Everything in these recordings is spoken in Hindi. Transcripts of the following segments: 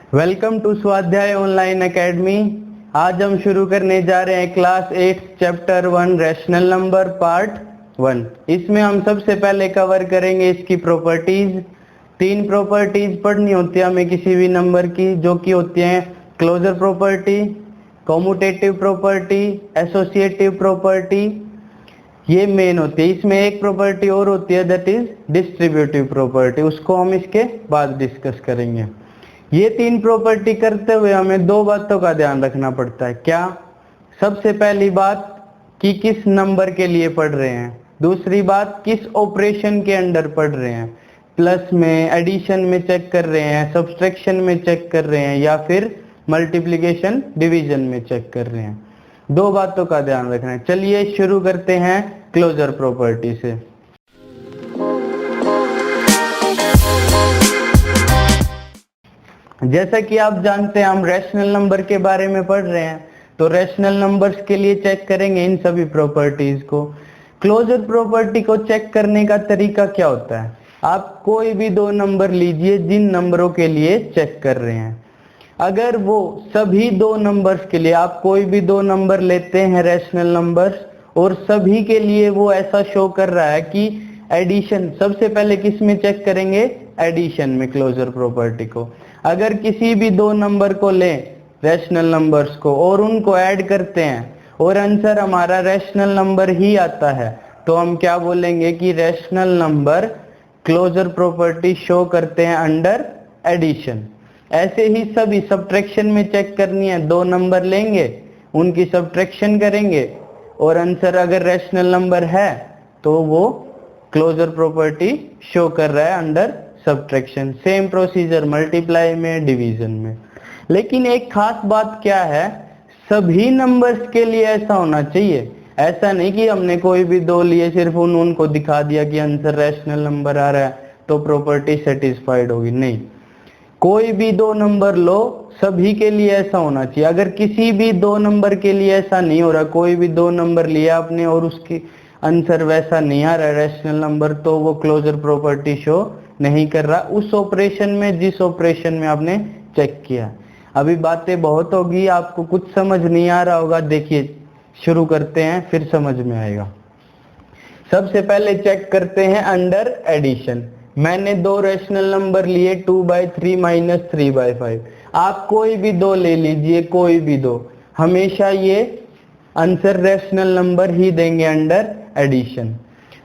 वेलकम टू स्वाध्याय ऑनलाइन एकेडमी। आज हम शुरू करने जा रहे हैं class 8 chapter 1 rational number part 1। इसमें हम सबसे पहले कवर करेंगे इसकी प्रॉपर्टीज। 3 प्रॉपर्टीज पढ़नी होती है हमें किसी भी नंबर की, जो कि होती हैं closure property, commutative property, associative property. ये मेन होती है। इसमें एक प्रॉपर्टी और होती है दैट इज डिस्ट्रीब्यूटिव प्रॉपर्टी, उसको हम इसके बाद डिस्कस करेंगे। ये 3 प्रॉपर्टी करते हुए हमें 2 बातों का ध्यान रखना पड़ता है। क्या? सबसे पहली बात कि किस नंबर के लिए पढ़ रहे हैं, दूसरी बात किस ऑपरेशन के अंडर पढ़ रहे हैं, प्लस में, एडिशन में चेक कर रहे हैं, सब्सट्रैक्शन में चेक कर रहे हैं, या फिर मल्टीप्लिकेशन डिवीजन में चेक कर रहे हैं। 2 बातों का ध्यान रखना है। चलिए शुरू करते हैं क्लोजर प्रॉपर्टी से। जैसा कि आप जानते हैं हम रैशनल नंबर के बारे में पढ़ रहे हैं, तो रैशनल नंबर्स के लिए चेक करेंगे इन सभी प्रॉपर्टीज को। क्लोजर प्रॉपर्टी को चेक करने का तरीका क्या होता है? आप कोई भी 2 नंबर लीजिए जिन नंबरों के लिए चेक कर रहे हैं। अगर वो सभी 2 नंबर्स के लिए, आप कोई भी 2 नंबर लेते हैं रैशनल नंबर्स, और सभी के लिए वो ऐसा शो कर रहा है कि एडिशन, सबसे पहले किस में चेक करेंगे? एडिशन में, क्लोजर प्रॉपर्टी को। अगर किसी भी 2 नंबर को लें रैशनल नंबर्स को और उनको ऐड करते हैं और आंसर हमारा रैशनल नंबर ही आता है, तो हम क्या बोलेंगे कि rational number closure property show करते हैं अंडर एडिशन। ऐसे ही सभी सब्ट्रैक्शन में चेक करनी है, 2 नंबर लेंगे, उनकी सब्ट्रैक्शन करेंगे और आंसर अगर रैशनल नंबर है तो वो क्लोजर प्रॉपर्टी शो कर रहा है under subtraction. Same procedure multiply में, डिवीजन में। लेकिन एक खास बात क्या है, सभी नंबर्स के लिए ऐसा होना चाहिए। ऐसा नहीं कि हमने कोई भी 2 लिए, सिर्फ उनको दिखा दिया कि आंसर रैशनल नंबर आ रहा है तो प्रॉपर्टी सेटिस्फाइड होगी। नहीं, कोई भी 2 नंबर लो, सभी के लिए ऐसा होना चाहिए। अगर किसी भी 2 नंबर के लिए ऐसा नहीं हो रहा, कोई भी 2 नंबर लिया आपने और उसकी आंसर वैसा नहीं आ रहा रैशनल नंबर, तो वो क्लोजर प्रॉपर्टी शो नहीं कर रहा उस ऑपरेशन में जिस ऑपरेशन में आपने चेक किया। अभी बातें बहुत होगी, आपको कुछ समझ नहीं आ रहा होगा, देखिए शुरू करते हैं फिर समझ में आएगा। सबसे पहले चेक करते हैं अंडर एडिशन। मैंने 2 रैशनल नंबर लिए 2/3 माइनस 3/5। आप कोई भी 2 ले लीजिए, कोई भी 2, हमेशा ये आंसर रैशनल नंबर ही देंगे अंडर एडिशन।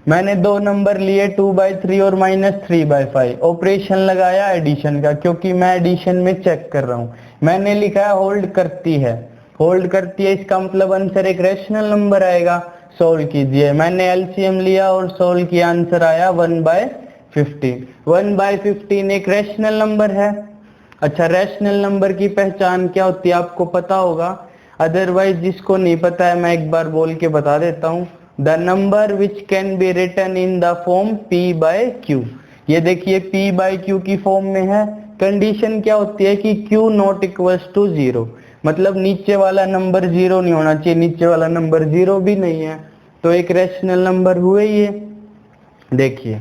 मैंने 2 नंबर लिए 2/3 और माइनस 3/5, ऑपरेशन लगाया एडिशन का, क्योंकि मैं एडिशन में चेक कर रहा हूँ। मैंने लिखा है होल्ड करती है, होल्ड करती है, इसका मतलब आंसर एक रैशनल नंबर आएगा। सोल्व कीजिए, मैंने एलसीएम लिया और सोल्व किया, आंसर आया 1/15। 1/15 एक रैशनल नंबर है। अच्छा, रैशनल नंबर की पहचान क्या होती है आपको पता होगा, अदरवाइज जिसको नहीं पता है मैं एक बार बोल के बता देता हूँ। The number which can be written in the form p/q। ये देखिए p/q की फॉर्म में है। कंडीशन क्या होती है कि q नॉट इक्वल्स टू 0, मतलब नीचे वाला नंबर 0 नहीं होना चाहिए, नीचे वाला नंबर 0 भी नहीं है, तो एक रैशनल नंबर हुए ये। देखिए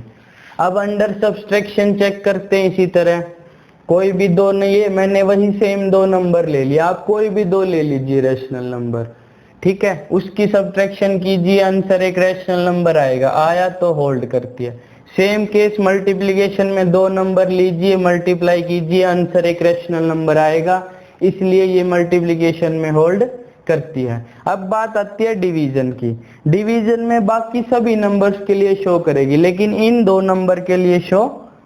अब अंडर सब्सट्रैक्शन चेक करते हैं इसी तरह। कोई भी 2 नहीं है, मैंने वही सेम 2 नंबर ले लिया, आप कोई भी 2 ले लीजिए रैशनल नंबर, ठीक है, उसकी सब्ट्रैक्शन कीजिए, आंसर एक रैशनल नंबर आएगा। आया तो होल्ड करती है। सेम केस मल्टीप्लिकेशन में 2 नंबर लीजिए, मल्टीप्लाई कीजिए, आंसर एक रैशनल नंबर आएगा, इसलिए ये मल्टीप्लिकेशन में होल्ड करती है। अब बात आती है डिवीजन की। डिवीजन में बाकी सभी नंबर्स के लिए शो करेगी, लेकिन इन 2 नंबर के लिए शो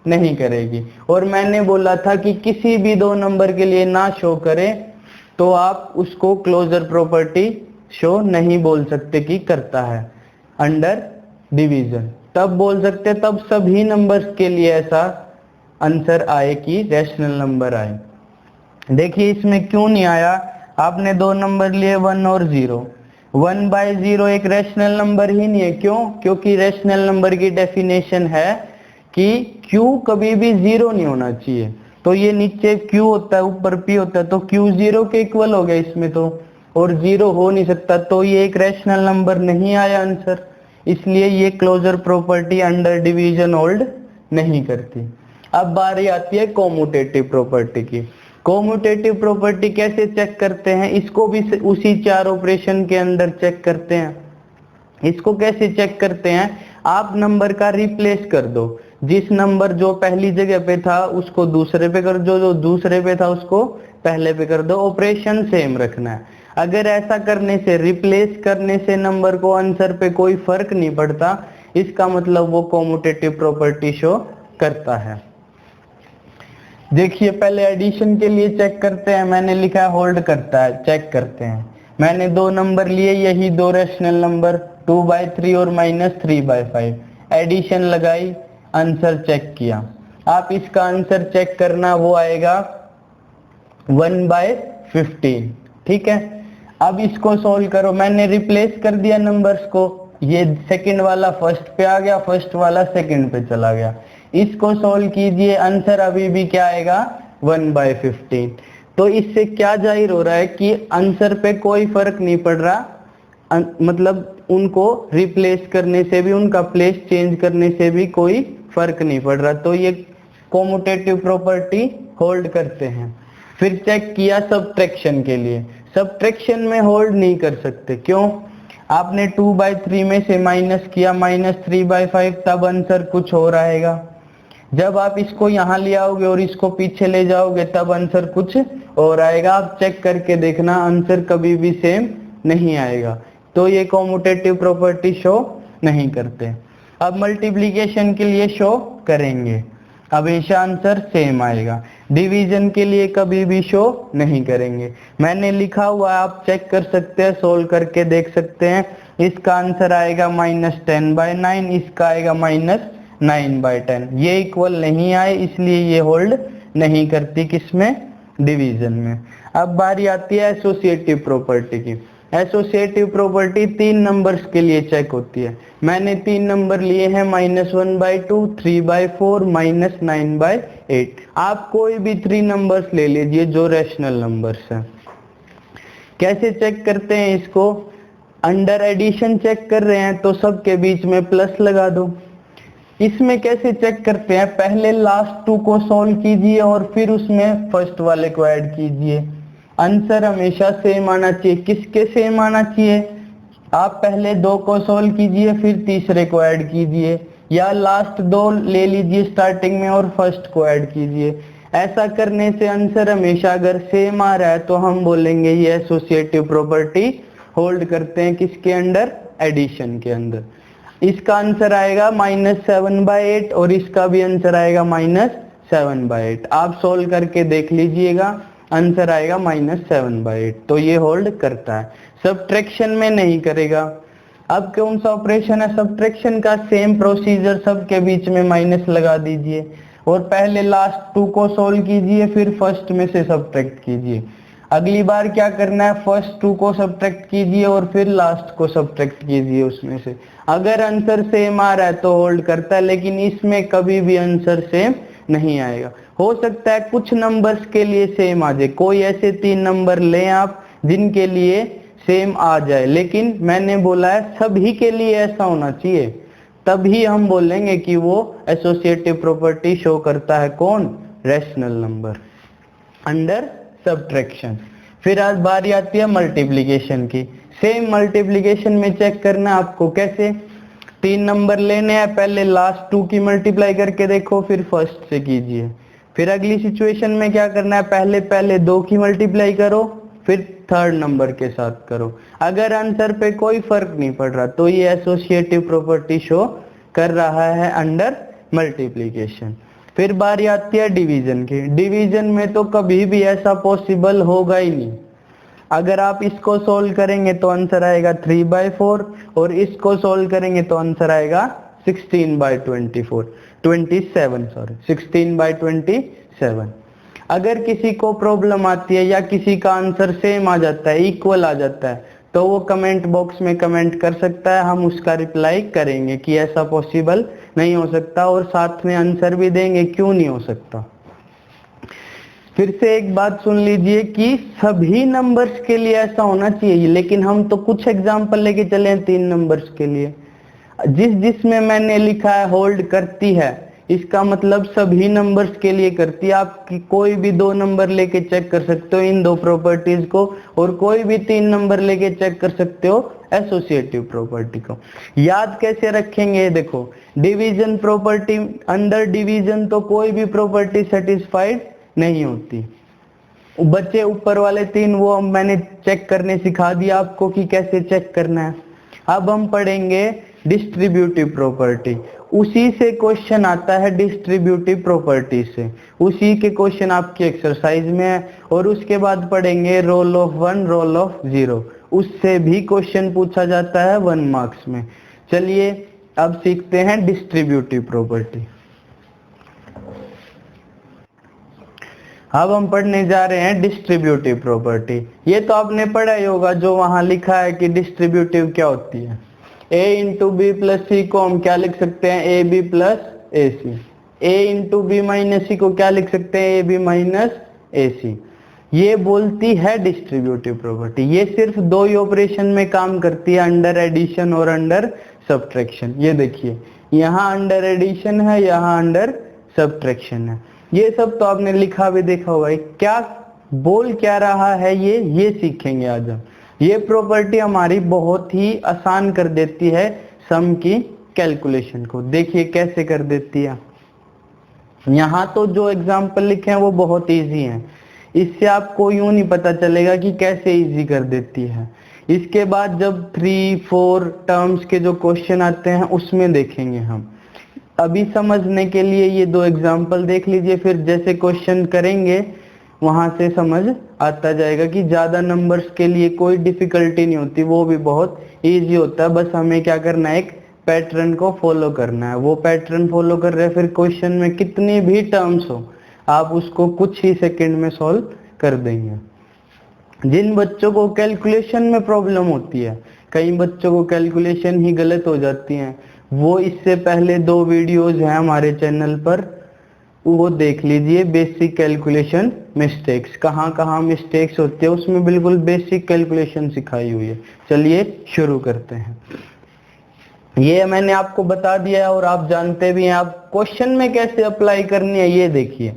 नहीं करेगी। और मैंने बोला था कि किसी भी 2 नंबर के लिए ना शो करे तो आप उसको क्लोजर प्रॉपर्टी शो नहीं बोल सकते कि करता है अंडर डिवीजन। तब बोल सकते तब सभी नंबर्स के लिए ऐसा आंसर आए कि रैशनल नंबर आए। देखिए इसमें क्यों नहीं आया, आपने 2 नंबर लिए 1 और 0। 1/0 एक रैशनल नंबर ही नहीं है। क्यों? क्योंकि रैशनल नंबर की डेफिनेशन है कि q कभी भी 0 नहीं होना चाहिए। तो ये नीचे q होता है, ऊपर p होता है, तो q 0 के इक्वल हो गया इसमें तो, और 0 हो नहीं सकता, तो ये एक रैशनल नंबर नहीं आया आंसर, इसलिए ये closure property under division hold नहीं करती। अब बारी आती है कॉम्यूटेटिव प्रॉपर्टी की। कोम्यूटेटिव प्रॉपर्टी कैसे चेक करते हैं, इसको भी उसी 4 ऑपरेशन के अंदर चेक करते हैं। इसको कैसे चेक करते हैं, आप नंबर का रिप्लेस कर दो, जिस नंबर जो पहली जगह पे था उसको दूसरे पे कर दो, जो दूसरे पे था उसको पहले पे कर दो, ऑपरेशन सेम रखना है। अगर ऐसा करने से, रिप्लेस करने से नंबर को आंसर पे कोई फर्क नहीं पड़ता, इसका मतलब वो कोम्यूटेटिव प्रॉपर्टी शो करता है। देखिए पहले एडिशन के लिए चेक करते हैं, मैंने लिखा है होल्ड करता है, चेक करते हैं। मैंने 2 नंबर लिए, यही 2 रैशनल नंबर 2/3 और -3/5, एडिशन लगाई, आंसर चेक किया। आप इसका आंसर चेक करना, वो आएगा 1/15, ठीक है। अब इसको सोल्व करो, मैंने रिप्लेस कर दिया नंबर्स को, ये सेकंड वाला फर्स्ट पे आ गया, फर्स्ट वाला सेकंड पे चला गया। इसको सोल्व कीजिए, आंसर अभी भी क्या आएगा 1/15। तो इससे क्या जाहिर हो रहा है कि आंसर पे कोई फर्क नहीं पड़ रहा, मतलब उनको रिप्लेस करने से भी, उनका प्लेस चेंज करने से भी कोई फर्क नहीं पड़ रहा, तो ये कोम्यूटेटिव प्रॉपर्टी होल्ड करते हैं। फिर चेक किया सब्ट्रैक्शन के लिए, सब्ट्रैक्शन में होल्ड नहीं कर सकते, क्यों? आपने 2/3 में से माइनस किया -3/5, तब आंसर कुछ और आएगा। जब आप इसको यहाँ ले आओगे और इसको पीछे ले जाओगे तब आंसर कुछ और आएगा। आप चेक करके देखना, आंसर कभी भी सेम नहीं आएगा, तो ये कोम्यूटेटिव प्रॉपर्टी शो नहीं करते। अब मल्टीप्लिकेशन के लिए शो करेंगे, हमेशा आंसर सेम आएगा। डिवीजन के लिए कभी भी शो नहीं करेंगे। मैंने लिखा हुआ है, आप चेक कर सकते हैं, सोल्व करके देख सकते हैं। इसका आंसर आएगा -10/9, इसका आएगा -9/10। ये इक्वल नहीं आए, इसलिए ये होल्ड नहीं करती, किसमें? डिवीजन में। अब बारी आती है एसोसिएटिव प्रॉपर्टी की। एसोसिएटिव प्रॉपर्टी 3 नंबर्स के लिए चेक होती है। मैंने 3 नंबर लिए हैं, -1/2, 3/4, -9/8। आप कोई भी 3 नंबर्स ले लीजिए जो रैशनल नंबर्स हैं। कैसे चेक करते हैं इसको? अंडर एडिशन चेक कर रहे हैं तो सबके बीच में प्लस लगा दो। इसमें कैसे चेक करते हैं? पहले लास्ट 2 को सॉल्व कीजिए और फिर उसमें फर्स्ट वाले को ऐड कीजिए। आंसर हमेशा सेम आना चाहिए। किसके सेम आना चाहिए? आप पहले 2 को सॉल्व कीजिए, फिर तीसरे को ऐड कीजिए, या लास्ट 2 ले लीजिए स्टार्टिंग में और फर्स्ट को ऐड कीजिए। ऐसा करने से आंसर हमेशा अगर सेम आ रहा है तो हम बोलेंगे ये एसोसिएटिव प्रॉपर्टी होल्ड करते हैं। किसके अंडर? एडिशन के अंदर। इसका आंसर आएगा -7/8 और इसका भी आंसर आएगा -7/8। आप सोल्व करके देख लीजिएगा, आंसर आएगा -7/8। तो ये होल्ड करता है, सब्ट्रैक्शन में नहीं करेगा। अब कौन सा ऑपरेशन है सब्ट्रैक्शन का? सेम प्रोसीजर, सबके बीच में माइनस लगा दीजिए और पहले लास्ट 2 को सोल्व कीजिए, फिर फर्स्ट में से सब्ट्रैक्ट कीजिए। अगली बार क्या करना है? फर्स्ट 2 को सब्ट्रैक्ट कीजिए और फिर लास्ट को सब्ट्रैक्ट कीजिए उसमें से। अगर आंसर सेम आ रहा है तो होल्ड करता है, लेकिन इसमें कभी भी आंसर सेम नहीं आएगा। हो सकता है कुछ नंबर्स के लिए सेम आ जाए, कोई ऐसे 3 नंबर लें आप जिनके लिए सेम आ जाए, लेकिन मैंने बोला है सभी के लिए ऐसा होना चाहिए, तभी हम बोलेंगे कि वो एसोसिएटिव प्रॉपर्टी शो करता है। कौन? Rational number under subtraction. फिर आज बारी आती है मल्टीप्लिकेशन की। सेम मल्टीप्लिकेशन में चेक करना आपको। कैसे? 3 नंबर लेने हैं, पहले लास्ट 2 की मल्टीप्लाई करके देखो, फिर फर्स्ट से कीजिए। फिर अगली सिचुएशन में क्या करना है? पहले 2 की मल्टीप्लाई करो, फिर थर्ड नंबर के साथ करो। अगर आंसर पे कोई फर्क नहीं पड़ रहा तो ये एसोसिएटिव प्रॉपर्टी शो कर रहा है अंडर मल्टीप्लिकेशन। फिर बारी आती है डिवीजन की। डिवीजन में तो कभी भी ऐसा पॉसिबल होगा ही नहीं। अगर आप इसको सोल्व करेंगे तो आंसर आएगा 3/4 और इसको सोल्व करेंगे तो आंसर आएगा 16/27। अगर किसी को प्रॉब्लम आती है या किसी का आंसर सेम आ जाता है, इक्वल आ जाता है, तो वो कमेंट बॉक्स में कमेंट कर सकता है, हम उसका रिप्लाई करेंगे कि ऐसा पॉसिबल नहीं हो सकता, और साथ में आंसर भी देंगे क्यों नहीं हो सकता। फिर से एक बात सुन लीजिए कि सभी नंबर्स के लिए ऐसा होना चाहिए, लेकिन हम तो कुछ एग्जांपल लेके चले हैं 3 नंबर्स के लिए। जिसमें मैंने लिखा है होल्ड करती है, इसका मतलब सभी नंबर्स के लिए करती है। आप कोई भी 2 नंबर लेके चेक कर सकते हो इन 2 प्रॉपर्टीज को, और कोई भी 3 नंबर लेके चेक कर सकते हो एसोसिएटिव प्रॉपर्टी को। याद कैसे रखेंगे, देखो डिवीजन प्रॉपर्टी, अंडर डिवीजन तो कोई भी प्रॉपर्टी सेटिस्फाइड नहीं होती। बच्चे ऊपर वाले 3 वो मैंने चेक करने सिखा दिया आपको कि कैसे चेक करना है। अब हम पढ़ेंगे डिस्ट्रीब्यूटिव प्रॉपर्टी। उसी से क्वेश्चन आता है डिस्ट्रीब्यूटिव प्रॉपर्टी से, उसी के क्वेश्चन आपकी एक्सरसाइज में है। और उसके बाद पढ़ेंगे रोल ऑफ 1, रोल ऑफ 0, उससे भी क्वेश्चन पूछा जाता है 1 मार्क्स में। चलिए अब सीखते हैं डिस्ट्रीब्यूटिव प्रॉपर्टी। अब हम पढ़ने जा रहे हैं डिस्ट्रीब्यूटिव प्रॉपर्टी। ये तो आपने पढ़ा ही होगा, जो वहां लिखा है कि डिस्ट्रीब्यूटिव क्या होती है। a into B plus C को हम क्या लिख सकते हैं, A B plus A C. a into B minus C को क्या लिख सकते हैं, ए बी माइनस ए सी। ये बोलती है डिस्ट्रीब्यूटिव प्रॉपर्टी। ये सिर्फ 2 ही ऑपरेशन में काम करती है, अंडर एडिशन और अंडर सब्ट्रैक्शन। ये देखिए यहाँ अंडर एडिशन है, यहाँ अंडर सब्ट्रैक्शन है। ये सब तो आपने लिखा भी देखा होगा। क्या बोल क्या रहा है ये सीखेंगे आज हम। ये प्रॉपर्टी हमारी बहुत ही आसान कर देती है सम की कैलकुलेशन को। देखिए कैसे कर देती है। यहाँ तो जो एग्जाम्पल लिखे हैं वो बहुत इजी हैं, इससे आपको यूं नहीं पता चलेगा कि कैसे इजी कर देती है। इसके बाद जब 3-4 टर्म्स के जो क्वेश्चन आते हैं उसमें देखेंगे हम। अभी समझने के लिए ये 2 एग्जाम्पल देख लीजिए, फिर जैसे क्वेश्चन करेंगे वहां से समझ आता जाएगा कि ज्यादा नंबर्स के लिए कोई डिफिकल्टी नहीं होती, वो भी बहुत इजी होता है। बस हमें क्या करना है, एक पैटर्न को फॉलो करना है। वो पैटर्न फॉलो कर रहे हैं, फिर क्वेश्चन में कितनी भी टर्म्स हो आप उसको कुछ ही सेकंड में सॉल्व कर देंगे। जिन बच्चों को कैलकुलेशन में प्रॉब्लम होती है, कई बच्चों को कैलकुलेशन ही गलत हो जाती हैं, वो इससे पहले 2 वीडियोस हैं हमारे चैनल पर, वो देख लीजिए। बेसिक कैलकुलेशन मिस्टेक्स, कहाँ कहाँ मिस्टेक्स होते हैं उसमें बिल्कुल बेसिक कैलकुलेशन सिखाई हुई है। चलिए शुरू करते हैं। ये मैंने आपको बता दिया है और आप जानते भी हैं। आप क्वेश्चन में कैसे अप्लाई करनी है ये देखिए।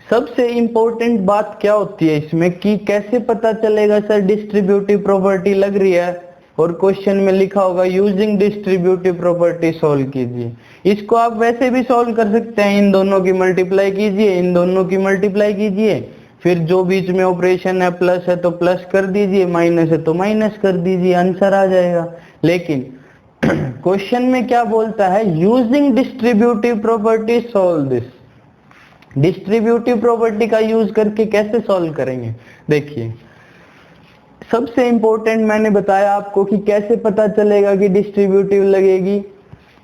सबसे इंपॉर्टेंट बात क्या होती है इसमें कि कैसे पता चलेगा सर डिस्ट्रीब्यूटिव प्रॉपर्टी लग रही है, और क्वेश्चन में लिखा होगा यूजिंग डिस्ट्रीब्यूटिव प्रॉपर्टी सॉल्व कीजिए। इसको आप वैसे भी सॉल्व कर सकते हैं, इन दोनों की मल्टीप्लाई कीजिए, इन दोनों की मल्टीप्लाई कीजिए, फिर जो बीच में ऑपरेशन है प्लस है तो प्लस कर दीजिए, माइनस है तो माइनस कर दीजिए, आंसर आ जाएगा। लेकिन क्वेश्चन में क्या बोलता है, using distributive property solve this. Distributive property का यूज करके कैसे सॉल्व करेंगे, देखिए सबसे इंपॉर्टेंट मैंने बताया आपको कि कैसे पता चलेगा कि डिस्ट्रीब्यूटिव लगेगी।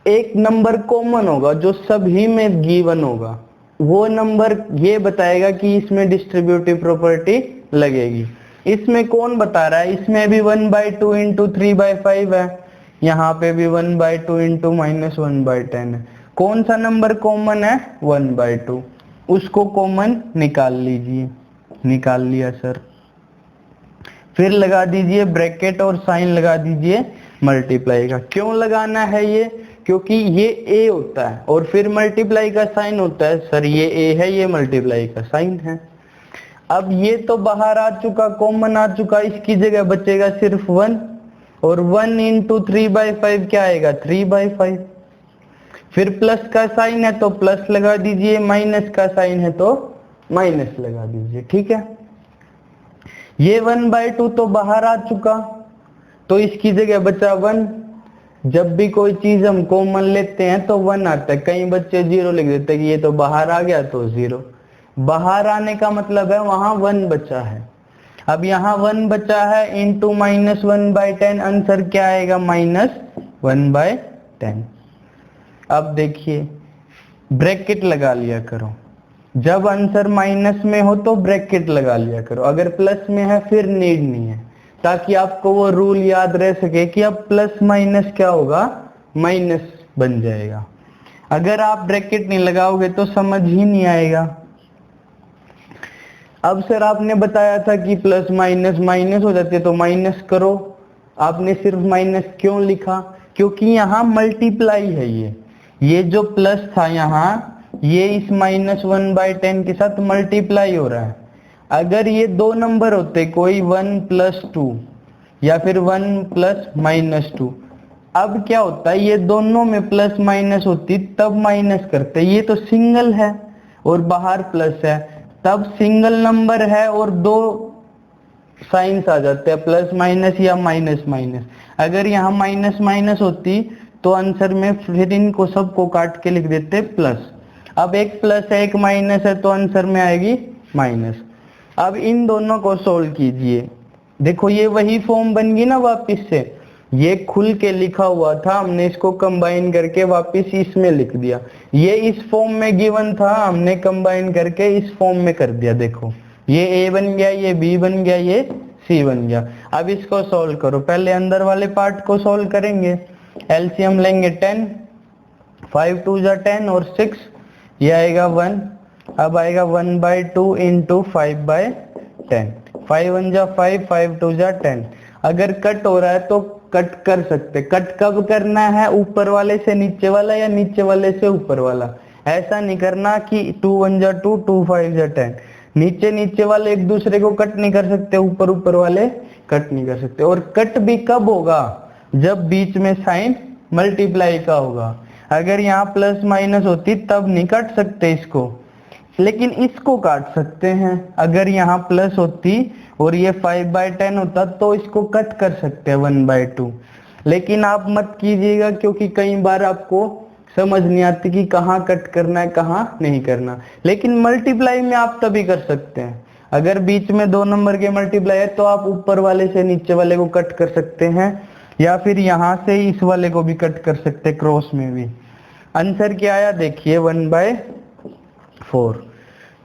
एक नंबर कॉमन होगा जो सभी में गिवन होगा, वो नंबर ये बताएगा कि इसमें डिस्ट्रीब्यूटिव प्रॉपर्टी लगेगी। इसमें कौन बता रहा है, इसमें भी 1/2 इंटू 3/5 है, यहाँ पे भी 1/2 इंटू -1/10 है। कौन सा नंबर कॉमन है, 1/2, उसको कॉमन निकाल लीजिए। निकाल लिया सर, फिर लगा दीजिए ब्रैकेट और साइन लगा दीजिए मल्टीप्लाई का। क्यों लगाना है ये, क्योंकि ये a होता है और फिर मल्टीप्लाई का साइन होता है। सर ये a है, ये मल्टीप्लाई का साइन है। अब ये तो बाहर आ चुका, कॉमन आ चुका, इसकी जगह बचेगा सिर्फ 1, और 1 इंटू 3/5 क्या आएगा, 3/5। फिर प्लस का साइन है तो प्लस लगा दीजिए, माइनस का साइन है तो माइनस लगा दीजिए, ठीक है। ये 1/2 तो बाहर आ चुका, तो इसकी जगह बचा 1। जब भी कोई चीज हम कॉमन लेते हैं तो 1 आता है। कई बच्चे 0 लिख देते हैं कि ये तो बाहर आ गया तो 0। बाहर आने का मतलब है वहां 1 बचा है। अब यहाँ 1 बचा है, इंटू -1/10, आंसर क्या आएगा, -1/10। अब देखिए ब्रैकेट लगा लिया करो, जब आंसर माइनस में हो तो ब्रैकेट लगा लिया करो, अगर प्लस में है फिर नीड नहीं है, ताकि आपको वो रूल याद रह सके कि अब प्लस माइनस क्या होगा, माइनस बन जाएगा। अगर आप ब्रैकेट नहीं लगाओगे तो समझ ही नहीं आएगा। अब सर आपने बताया था कि प्लस माइनस माइनस हो जाती है तो माइनस करो, आपने सिर्फ माइनस क्यों लिखा, क्योंकि यहाँ मल्टीप्लाई है, ये जो प्लस था यहाँ, ये इस -1/10 के साथ मल्टीप्लाई हो रहा है। अगर ये दो नंबर होते कोई 1 + 2 या फिर 1 + -2, अब क्या होता है, ये दोनों में प्लस माइनस होती तब माइनस करते, ये तो सिंगल है और बाहर प्लस है, तब सिंगल नंबर है और दो साइंस आ जाते हैं, प्लस माइनस या माइनस माइनस। अगर यहाँ माइनस माइनस होती तो आंसर में फिर इनको सबको काट के लिख देते प्लस। अब एक प्लस है एक माइनस है तो आंसर में आएगी माइनस। अब इन दोनों को सोल्व कीजिए, देखो ये वही फॉर्म बन गई ना वापिस से, ये खुल के लिखा हुआ था, हमने इसको कंबाइन करके वापस इसमें लिख दिया। ये इस फॉर्म में गिवन था, हमने कंबाइन करके इस फॉर्म में कर दिया। देखो ये a बन गया, ये b बन गया, ये c बन गया। अब इसको सॉल्व करो, पहले अंदर वाले पार्ट को सॉल्व करेंगे। एलसीएम लेंगे 10, 5 2 जा 10 और 6, ये आएगा 1। अब आएगा 1/2 इंटू 5/10, 5 1 जा 5, 5 2 जा 10। अगर कट हो रहा है तो कट कर सकते, कट कब करना है, ऊपर वाले से नीचे वाला या नीचे वाले से ऊपर वाला। ऐसा नहीं करना कि 2 1 जा 2, 2 5 जा 10। नीचे नीचे वाले एक दूसरे को कट नहीं कर सकते, ऊपर ऊपर वाले कट नहीं कर सकते। और कट भी कब होगा, जब बीच में साइन मल्टीप्लाई का होगा। अगर यहाँ प्लस माइनस होती तब नहीं काट सकते इसको, लेकिन इसको काट सकते हैं। अगर यहाँ प्लस होती और ये 5/10 होता तो इसको कट कर सकते हैं 1/2। लेकिन आप मत कीजिएगा, क्योंकि कई बार आपको समझ नहीं आती कि कहाँ कट करना है कहाँ नहीं करना। लेकिन मल्टीप्लाई में आप तभी कर सकते हैं, अगर बीच में दो नंबर के मल्टीप्लाई है तो आप ऊपर वाले से नीचे वाले को कट कर सकते हैं, या फिर यहाँ से इस वाले को भी कट कर सकते हैं, क्रॉस में भी। आंसर क्या आया देखिए 1/4।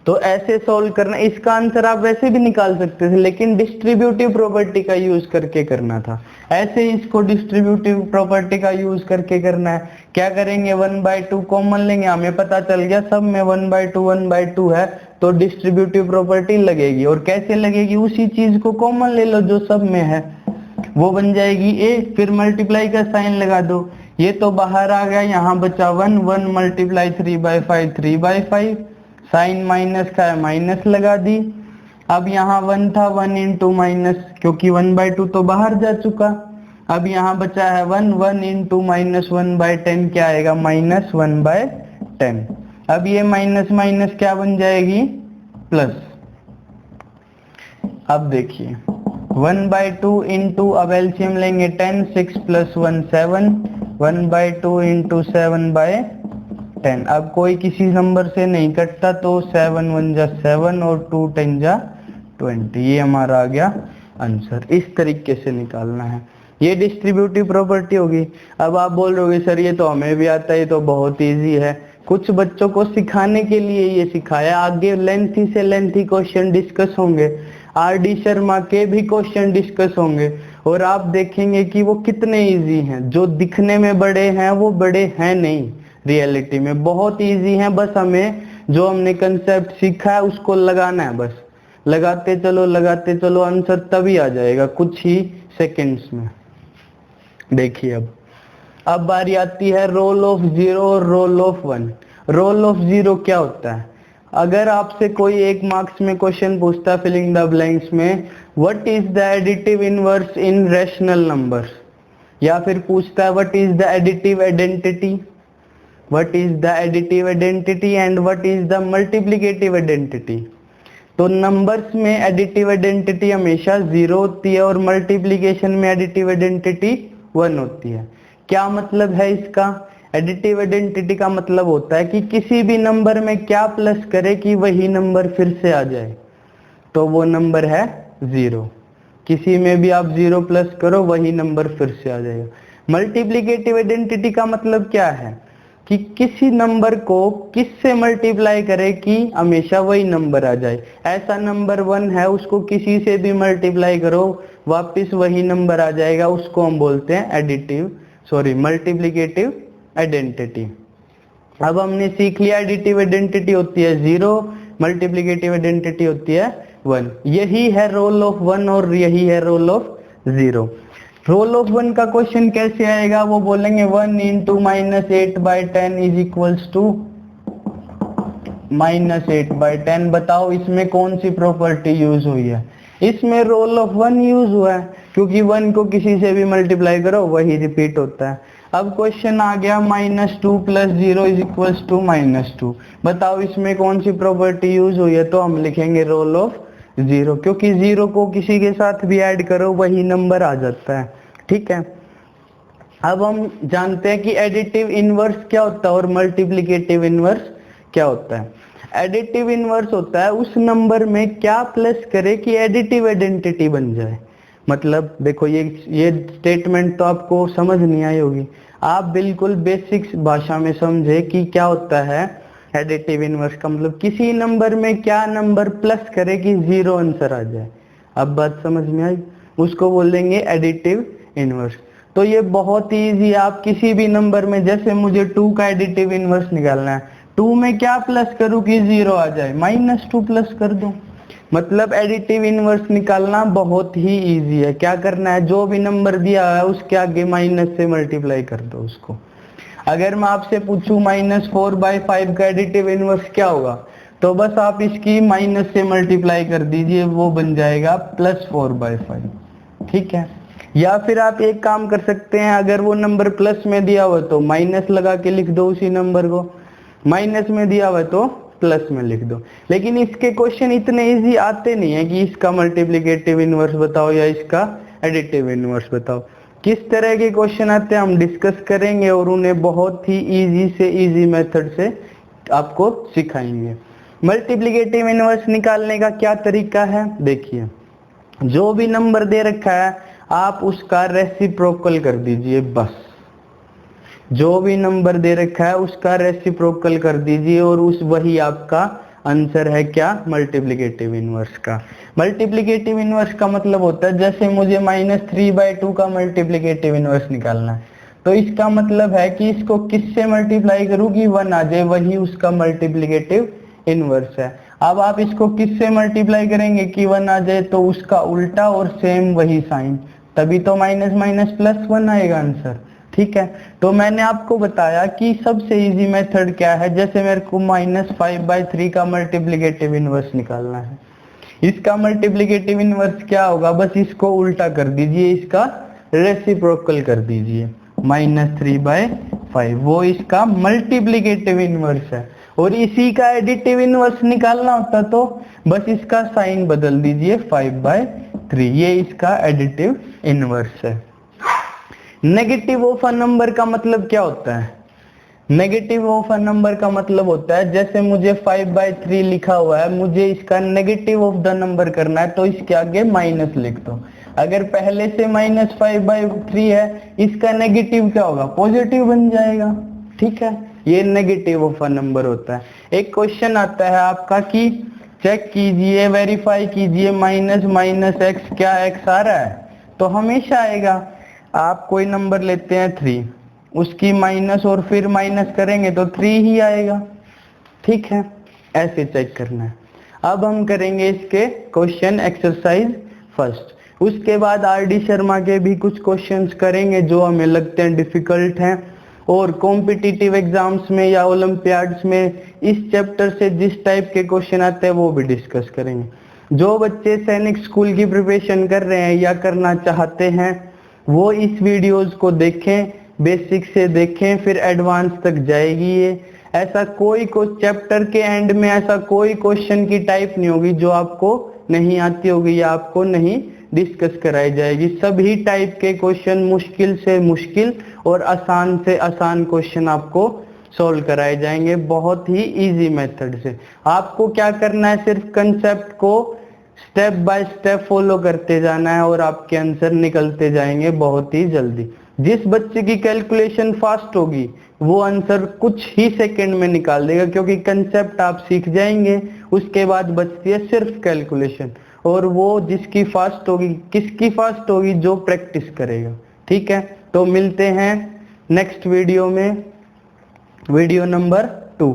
तो ऐसे सॉल्व करना, इसका आंसर आप वैसे भी निकाल सकते थे, लेकिन डिस्ट्रीब्यूटिव प्रॉपर्टी का यूज करके करना था। ऐसे इसको डिस्ट्रीब्यूटिव प्रॉपर्टी का यूज करके करना है। क्या करेंगे, 1/2 कॉमन लेंगे, हमें पता चल गया सब में 1/2 है तो डिस्ट्रीब्यूटिव प्रॉपर्टी लगेगी। और कैसे लगेगी, उसी चीज को कॉमन ले लो जो सब में है, वो बन जाएगी a, फिर मल्टीप्लाई का साइन लगा दो, ये तो बाहर आ गया, यहाँ बचा 1, 1 × 3/5 3/5, साइन माइनस का है माइनस लगा दी। अब यहाँ 1 था, 1 इंटू माइनस, क्योंकि 1/2 तो बाहर जा चुका। अब यहाँ बचा है 1, 1 इंटू -1/10 क्या आएगा, -1/10। अब ये माइनस माइनस क्या बन जाएगी, प्लस। अब देखिए 1/2 इंटू, अब एलसीएम लेंगे 10, 6 + 1 7, 1/2 इंटू 7/10। अब कोई किसी नंबर से नहीं कटता तो 7 1 जा 7 और 2 10 जा 20, ये हमारा आ गया आंसर। इस तरीके से निकालना है, ये डिस्ट्रीब्यूटिव प्रॉपर्टी होगी। अब आप बोल रहे हो सर ये तो हमें भी आता है, ये तो बहुत इजी है। कुछ बच्चों को सिखाने के लिए ये सिखाया, आगे लेंथी से लेंथी क्वेश्चन डिस्कस होंगे, RD शर्मा के भी क्वेश्चन डिस्कस होंगे, और आप देखेंगे कि वो कितने इजी हैं। जो दिखने में बड़े हैं वो बड़े हैं नहीं, रियलिटी में बहुत इजी हैं। बस हमें जो हमने कंसेप्ट सीखा है उसको लगाना है, बस लगाते चलो आंसर तभी आ जाएगा कुछ ही सेकंड्स में। देखिए अब बारी आती है रोल ऑफ 0 और रोल ऑफ 1। रोल ऑफ 0 क्या होता है, अगर आपसे कोई एक मार्क्स में क्वेश्चन पूछता है फिलिंग द ब्लैंक्स में, what is the additive inverse in rational numbers, या फिर पूछता है what is the additive identity, what is the additive identity and what is the multiplicative identity. तो नंबर्स में एडिटिव आइडेंटिटी हमेशा 0 होती है और मल्टीप्लिकेशन में एडिटिव आइडेंटिटी 1 होती है। क्या मतलब है इसका, एडिटिव आइडेंटिटी का मतलब होता है कि किसी भी नंबर में क्या प्लस करे कि वही नंबर फिर से आ जाए, तो वो नंबर है 0। किसी में भी आप 0 प्लस करो वही नंबर फिर से आ जाएगा। मल्टीप्लिकेटिव आइडेंटिटी का मतलब क्या है कि किसी नंबर को किससे मल्टीप्लाई करे कि हमेशा वही नंबर आ जाए। ऐसा नंबर 1 है, उसको किसी से भी मल्टीप्लाई करो वापस वही नंबर आ जाएगा, उसको हम बोलते हैं मल्टीप्लिकेटिव आइडेंटिटी। अब हमने सीख लिया एडिटिव आइडेंटिटी होती है 0, मल्टीप्लिकेटिव आइडेंटिटी होती है 1। यही है रोल ऑफ 1 और यही है रोल ऑफ 0। रोल ऑफ 1 का क्वेश्चन कैसे आएगा, वो बोलेंगे 1 इंटू -8/10 इज इक्वल्स टू -8/10। बताओ इसमें कौन सी प्रॉपर्टी यूज हुई है, इसमें रोल ऑफ 1 यूज हुआ है, क्योंकि 1 को किसी से भी मल्टीप्लाई करो वही रिपीट होता है। अब क्वेश्चन आ गया -2 + 0 इज इक्वल्स टू -2। बताओ इसमें कौन सी प्रॉपर्टी यूज हुई है, तो हम लिखेंगे रोल ऑफ 0, क्योंकि 0 को किसी के साथ भी ऐड करो वही नंबर आ जाता है। ठीक है, अब हम जानते हैं कि एडिटिव इनवर्स क्या होता है और मल्टीप्लिकेटिव इनवर्स क्या होता है। एडिटिव इनवर्स होता है उस नंबर में क्या प्लस करे कि एडिटिव आइडेंटिटी बन जाए। मतलब देखो ये स्टेटमेंट तो आपको समझ नहीं आई होगी, आप बिल्कुल बेसिक्स भाषा में समझे कि क्या होता है एडिटिव इनवर्स का मतलब किसी नंबर में क्या नंबर प्लस करे कि 0 आंसर आ जाए। अब बात समझ में आई, उसको बोलेंगे एडिटिव इनवर्स। तो ये बहुत ही इजी, आप किसी भी नंबर में, जैसे मुझे 2 का एडिटिव इनवर्स निकालना है, 2 में क्या प्लस करूं कि 0 आ जाए, -2 प्लस कर दूं। मतलब एडिटिव इनवर्स निकालना बहुत ही इजी है। क्या करना है, जो भी नंबर दिया है उसके आगे माइनस से मल्टीप्लाई कर दो उसको। अगर मैं आपसे पूछूं -4/5 का एडिटिव इनवर्स क्या होगा, तो बस आप इसकी माइनस से मल्टीप्लाई कर दीजिए, वो बन जाएगा +4/5। ठीक है, या फिर आप एक काम कर सकते हैं, अगर वो नंबर प्लस में दिया हुआ तो माइनस लगा के लिख दो उसी नंबर को, माइनस में दिया हुआ तो प्लस में लिख दो। लेकिन इसके क्वेश्चन इतने इजी आते नहीं है कि इसका मल्टीप्लिकेटिव इनवर्स बताओ या इसका एडिटिव इनवर्स बताओ। किस तरह के क्वेश्चन आते हैं हम डिस्कस करेंगे और उन्हें बहुत ही इजी से इजी मेथड से आपको सिखाएंगे। मल्टीप्लिकेटिव इनवर्स निकालने का क्या तरीका है, देखिए जो भी नंबर दे रखा है आप उसका रेसिप्रोकल कर दीजिए, बस जो भी नंबर दे रखा है उसका रेसिप्रोकल कर दीजिए और उस वही आपका आंसर है क्या, मल्टीप्लिकेटिव इनवर्स का। मल्टीप्लिकेटिव इनवर्स का मतलब होता है जैसे मुझे -3/2 का मल्टीप्लिकेटिव इनवर्स निकालना है, तो इसका मतलब है कि इसको किससे मल्टीप्लाई करूं कि 1 आ जाए, वही उसका मल्टीप्लिकेटिव इनवर्स है। अब आप इसको किससे मल्टीप्लाई करेंगे कि 1 आ जाए, तो उसका उल्टा और सेम वही साइन, तभी तो -+1 आएगा आंसर। ठीक है, तो मैंने आपको बताया कि सबसे इजी मेथड क्या है, जैसे मेरे को -5/3 का मल्टीप्लिकेटिव इनवर्स निकालना है, इसका मल्टीप्लिकेटिव इनवर्स क्या होगा, बस इसको उल्टा कर दीजिए, इसका रेसिप्रोकल कर दीजिए, -3/5 वो इसका मल्टीप्लिकेटिव इनवर्स है। और इसी का एडिटिव इनवर्स निकालना होता तो बस इसका साइन बदल दीजिए 5/3, ये इसका एडिटिव इनवर्स है। नेगेटिव ऑफ अ नंबर का मतलब क्या होता है, नेगेटिव ऑफ अ नंबर का मतलब होता है जैसे मुझे 5/3 लिखा हुआ है, मुझे इसका नेगेटिव ऑफ द नंबर करना है तो इसके आगे माइनस लिख दो। अगर पहले से -5/3 है, इसका नेगेटिव क्या होगा, पॉजिटिव बन जाएगा। ठीक है, ये नेगेटिव ऑफ अ नंबर होता है। एक क्वेश्चन आता है आपका कि चेक कीजिए, वेरीफाई कीजिए -x क्या x आ रहा है, तो हमेशा आएगा। आप कोई नंबर लेते हैं 3, उसकी माइनस और फिर माइनस करेंगे तो 3 ही आएगा। ठीक है, ऐसे चेक करना है। अब हम करेंगे इसके क्वेश्चन एक्सरसाइज फर्स्ट, उसके बाद RD शर्मा के भी कुछ क्वेश्चंस करेंगे जो हमें लगते हैं डिफिकल्ट हैं, और कॉम्पिटिटिव एग्जाम्स में या ओलंपियाड्स में इस चैप्टर से जिस टाइप के क्वेश्चन आते हैं वो भी डिस्कस करेंगे। जो बच्चे सैनिक स्कूल की प्रिपरेशन कर रहे हैं या करना चाहते हैं वो इस वीडियोस को देखें, बेसिक से देखें, फिर एडवांस तक जाएगी ये। ऐसा कोई चैप्टर के एंड में ऐसा कोई क्वेश्चन की टाइप नहीं होगी जो आपको नहीं आती होगी या आपको नहीं डिस्कस कराई जाएगी। सभी टाइप के क्वेश्चन, मुश्किल से मुश्किल और आसान से आसान क्वेश्चन आपको सॉल्व कराए जाएंगे बहुत ही इजी मेथड से। आपको क्या करना है, सिर्फ कंसेप्ट को स्टेप बाय स्टेप फॉलो करते जाना है और आपके आंसर निकलते जाएंगे बहुत ही जल्दी। जिस बच्चे की कैलकुलेशन फास्ट होगी वो आंसर कुछ ही सेकंड में निकाल देगा, क्योंकि कंसेप्ट आप सीख जाएंगे, उसके बाद बचती है सिर्फ कैलकुलेशन। और वो जिसकी फास्ट होगी, किसकी फास्ट होगी, जो प्रैक्टिस करेगा। ठीक है, तो मिलते हैं नेक्स्ट वीडियो में, वीडियो नंबर 2।